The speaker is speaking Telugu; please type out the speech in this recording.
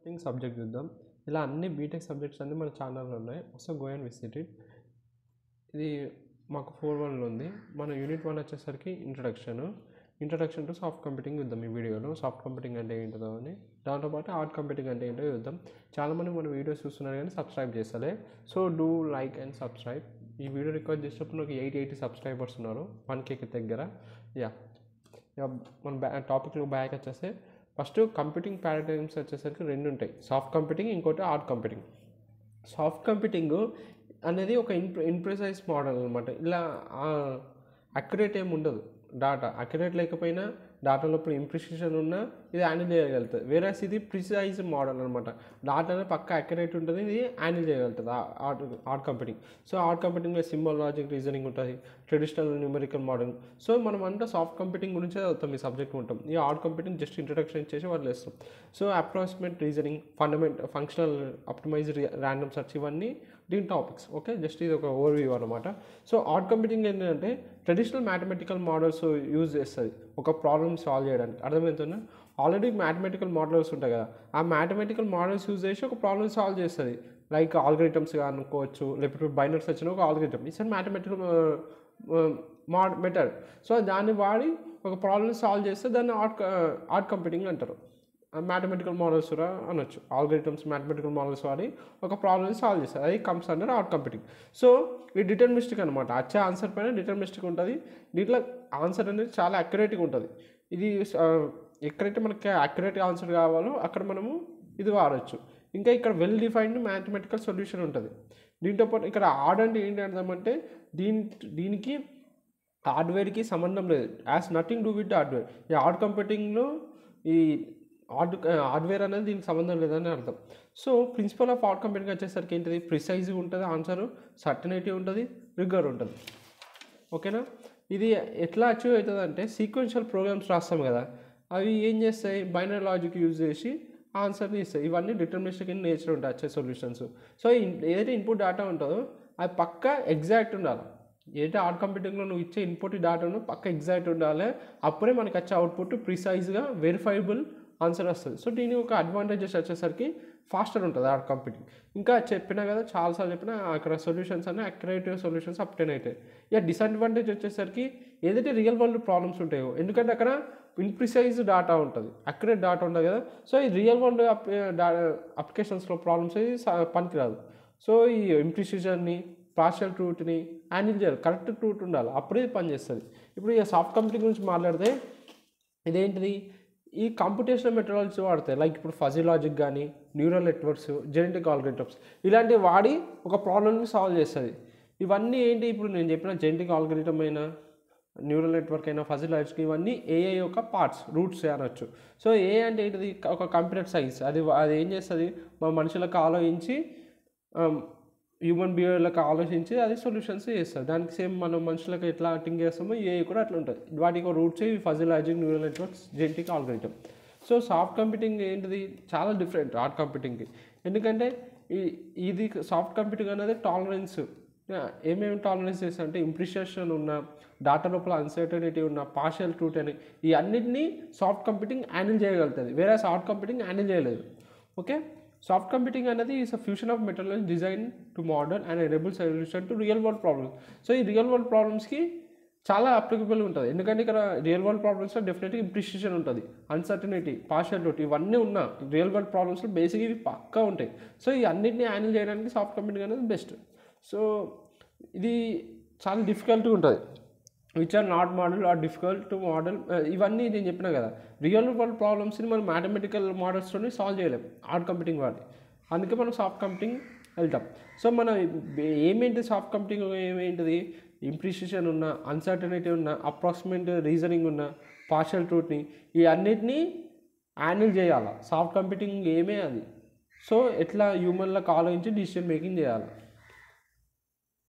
కంప్యూటింగ్ సబ్జెక్ట్ చూద్దాం. ఇలా అన్ని బీటెక్ సబ్జెక్ట్స్ అన్నీ మన ఛానల్లో ఉన్నాయి. ఒకసారి గో అండ్ విజిట్ ఇట్. ఇది మాకు 4-1లో ఉంది. మన యూనిట్ 1 వచ్చేసరికి ఇంట్రడక్షన్ టు సాఫ్ట్ కంప్యూటింగ్ చూద్దాం. ఈ వీడియోలో సాఫ్ట్ కంప్యూటింగ్ అంటే ఏంటో అని, దాంతోపాటు హార్డ్ కంప్యూటింగ్ అంటే ఏంటో చూద్దాం. చాలామంది మన వీడియోస్ చూస్తున్నారు కానీ సబ్స్క్రైబ్ చేస్తలే. So do like and subscribe. ఈ వీడియో రికార్డ్ చేసేటప్పుడు నాకు 880 సబ్స్క్రైబర్స్ ఉన్నారు 1Kకి దగ్గర. మన టాపిక్లో బ్యాక్ వచ్చేస్తే ఫస్ట్ కంప్యూటింగ్ పారాడైమ్స్ వచ్చేసరికి 2 ఉంటాయి. సాఫ్ట్ కంప్యూటింగ్, ఇంకోటి హార్డ్ కంప్యూటింగ్. సాఫ్ట్ కంప్యూటింగ్ అనేది ఒక ఇంప్రెసైజ్ మోడల్ అనమాట. ఇలా అక్యురేట్ ఏమి ఉండదు. డాటా అక్యురేట్ లేకపోయినా డాటా లోపల ఇంప్రిసిషన్ ఉన్నా ఇది హ్యాండిల్ చేయగలుగుతుంది. వేరేస్ ఇది ప్రిసైజ్ మోడల్ అనమాట. డాటానే పక్క అక్యురేట్ ఉంటుంది, ఇది హ్యాండిల్ చేయగలుగుతుంది హార్డ్ కంప్యూటింగ్. సో హార్డ్ కంప్యూటింగ్లో సింబల్ లాజిక్ రీజనింగ్ ఉంటుంది, ట్రెడిషనల్ న్యూమరికల్ మోడల్. సో మనం అంతా సాఫ్ట్ కంప్యూటింగ్ గురించే చదువుతాం, ఈ సబ్జెక్ట్ ఉంటాం. ఈ హార్డ్ కంప్యూటింగ్ జస్ట్ ఇంట్రడక్షన్ ఇచ్చేసి వదిలేస్తాం. So approximate reasoning, functional optimised random search, ఇవన్నీ దీని టాపిక్స్. ఓకే, జస్ట్ ఇది ఒక ఓవర్వ్యూ అనమాట. సో హార్డ్ కంప్యూటింగ్ ఏంటంటే ట్రెడిషనల్ మ్యాథమెటికల్ మోడల్స్ యూజ్ చేస్తుంది ఒక ప్రాబ్లమ్ సాల్వ్ చేయడానికి. అర్థమవుతుందా? ఆల్రెడీ మ్యాథమెటికల్ మోడల్స్ ఉంటాయి కదా, ఆ మ్యాథమెటికల్ మోడల్స్ యూజ్ చేసి ఒక ప్రాబ్లమ్ సాల్వ్ చేస్తుంది. లైక్ ఆల్గరిథమ్స్ అనుకోవచ్చు, లేకపోతే బైనర్స్ వచ్చిన ఒక algorithm it's mathematical method. So దాన్ని వాడి ఒక ప్రాబ్లమ్ సాల్వ్ చేస్తే దాన్ని హార్డ్ కంప్యూటింగ్ అంటారు. మ్యాథమెటికల్ మోడల్స్ కూడా అనొచ్చు. ఆల్గరిథమ్స్ మ్యాథమెటికల్ మోడల్స్ వాడి ఒక ప్రాబ్లమ్ సాల్వ్ చేస్తారు, అది comes under hard computing. So ఇది డిటర్మినిస్టిక్ అనమాట. వచ్చే ఆన్సర్ పైన డిటర్మినిస్టిక్ ఉంటుంది. దీంట్లో ఆన్సర్ అనేది చాలా అక్యురేట్గా ఉంటుంది. ఇది ఎక్కడైతే మనకి అక్యురేట్ ఆన్సర్ కావాలో అక్కడ మనము ఇది వాడచ్చు. ఇంకా ఇక్కడ వెల్ డిఫైన్డ్ మ్యాథమెటికల్ సొల్యూషన్ ఉంటుంది. దీంతోపాటు ఇక్కడ హార్డ్ అంటే ఏంటి అర్థమంటే దీనికి హార్డ్వేర్కి సంబంధం లేదు. Has nothing do with hardware. ఈ హార్డ్ కంప్యూటింగ్లో ఈ హార్డ్వేర్ అనేది దీనికి సంబంధం లేదని అర్థం. So principle of hard computing వచ్చేసరికి ఏంటిది, ప్రిసైజ్గా ఉంటుంది ఆన్సర్, సర్టనిటీ ఉంటుంది, రిగర్ ఉంటుంది. ఓకేనా? ఇది ఎట్లా అచీవ్ అవుతుంది అంటే సీక్వెన్షియల్ ప్రోగ్రామ్స్ రాస్తాం కదా, అవి ఏం చేస్తాయి, బైనరీ లాజిక్ యూజ్ చేసి ఆన్సర్ని ఇస్తాయి. ఇవన్నీ డిటర్మినిస్టిక్ ఇన్ నేచర్ ఉంటాయి వచ్చే సొల్యూషన్స్. సో ఏదైతే ఇన్పుట్ డేటా ఉంటుందో అది పక్కా ఎగ్జాక్ట్ ఉండాలి. ఏదైతే హార్డ్ కంప్యూటింగ్లో నువ్వు ఇచ్చే ఇన్పుట్ డేటాను పక్క ఎగ్జాక్ట్ ఉండాలి. అప్పుడే మనకి వచ్చే అవుట్పుట్ ప్రిసైజ్గా వెరిఫైబుల్ ఆన్సర్ వస్తుంది. సో దీని ఒక అడ్వాంటేజెస్ వచ్చేసరికి ఫాస్టర్ ఉంటుంది హార్డ్ కంప్యూటింగ్. ఇంకా చెప్పినా కదా, చాలాసార్లు చెప్పినా అక్కడ సొల్యూషన్స్ అన్నీ అక్యురేటివ్ సొల్యూషన్స్ అప్టైన్ అవుతాయి. ఇక డిసడ్వాంటేజ్ వచ్చేసరికి ఏదైతే రియల్ వరల్డ్ ప్రాబ్లమ్స్ ఉంటాయో, ఎందుకంటే అక్కడ ఇన్ప్రిసైజ్ డేటా ఉంటుంది, అక్యురేట్ డేటా ఉంటుంది కదా. సో ఈ రియల్ వరల్డ్ అప్లికేషన్స్లో ప్రాబ్లమ్స్ ఇది పనికిరాదు. సో ఈ ఇంప్రిసిషన్ని, పార్షియల్ ట్రూత్ని హ్యాండిల్ చేయాలి. కరెక్ట్ ట్రూత్ ఉండాలి, అప్పుడే పనిచేస్తుంది. ఇప్పుడు ఇక సాఫ్ట్ కంప్యూటింగ్ గురించి మాట్లాడితే ఇదేంటిది, ఈ కంప్యూటేషనల్ మెథడాలజీ వాడతాయి. లైక్ ఇప్పుడు ఫజీ లాజిక్ కానీ, న్యూరల్ నెట్వర్క్స్, జెనెటిక్ ఆల్గరిథమ్స్, ఇలాంటివి వాడి ఒక ప్రాబ్లమ్ని సాల్వ్ చేస్తుంది. ఇవన్నీ ఏంటి, ఇప్పుడు నేను చెప్పిన జెనెటిక్ ఆల్గరిథమ్ అయినా, న్యూరల్ నెట్వర్క్ అయినా, ఫజీ లాజిక్, ఇవన్నీ ఏఐ యొక్క పార్ట్స్, రూట్స్ అనొచ్చు. సో ఏఐ అంటే ఏంటిది, ఒక కంప్యూటర్ సైన్స్. అది ఏం చేస్తుంది, మన మనుషులకు ఆలోచించి, హ్యూమన్ బిహేవియర్లకు ఆలోచించి అది సొల్యూషన్స్ చేస్తుంది. దానికి సేమ్ మనం మనుషులకు ఎట్లా థింక్ చేస్తామో ఏఐ కూడా అట్లా ఉంటుంది. వాటికి roots fuzzy logic, neural networks, genetic algorithm. So soft computing ఏంటిది, చాలా డిఫరెంట్ హార్డ్ కంప్యూటింగ్కి. ఎందుకంటే ఇది సాఫ్ట్ కంప్యూటింగ్ అనేది టాలరెన్స్. ఏమేమి టాలరెన్స్ చేస్తా అంటే ఇంప్రిసిషన్ ఉన్న, డాటా లోపల అన్సర్టనిటీ ఉన్న, పార్షియల్ ట్రూత్ అని, ఈ అన్నింటినీ సాఫ్ట్ కంప్యూటింగ్ హ్యాండిల్ చేయగలుగుతుంది. వేరే హార్డ్ కంప్యూటింగ్ హ్యాండిల్ చేయలేదు. ఓకే, సాఫ్ట్ కంప్యూటింగ్ అనేది is a fusion of methodology design to model and enable solution to real world problems. So ఈ రియల్ వరల్డ్ ప్రాబ్లమ్స్కి చాలా అప్లికబుల్ ఉంటుంది. ఎందుకంటే ఇక్కడ రియల్ వరల్డ్ ప్రాబ్లమ్స్లో డెఫినెట్గా ఇంప్రిసిషన్ ఉంటుంది, అన్సర్టనిటీ, పార్షియల్ ట్రూత్, ఇవన్నీ ఉన్న రియల్ వరల్డ్ ప్రాబ్లమ్స్లో బేసిక్ ఇవి పక్కా ఉంటాయి. సో ఈ అన్నింటినీ హ్యాండిల్ చేయడానికి సాఫ్ట్ కంప్యూటింగ్ అనేది బెస్ట్. సో ఇది చాలా డిఫికల్ట్గా ఉంటుంది. Which are not model or difficult to model. ఇవన్నీ నేను చెప్పినా కదా, రియల్ వరల్డ్ ప్రాబ్లమ్స్ని మనం మ్యాథమెటికల్ మోడల్స్తోనే సాల్వ్ చేయలేము హార్డ్ కంప్యూటింగ్ వాడి. అందుకే మనం సాఫ్ట్ కంప్యూటింగ్ వెళ్తాం. సో మనం ఏమేంటి సాఫ్ట్ కంప్యూటింగ్, ఏమేంటిది, ఇంప్రిసిషన్ ఉన్న, అన్సర్టనిటీ ఉన్న, అప్రాక్సిమేట్ రీజనింగ్ ఉన్న, పార్షియల్ ట్రూత్ని, ఈ అన్నిటినీ హ్యాండిల్ చేయాలి సాఫ్ట్ కంప్యూటింగ్ ఏమే అది. సో ఎట్లా హ్యూమన్లకు ఆలోచించి డిసిషన్ మేకింగ్ చేయాలి.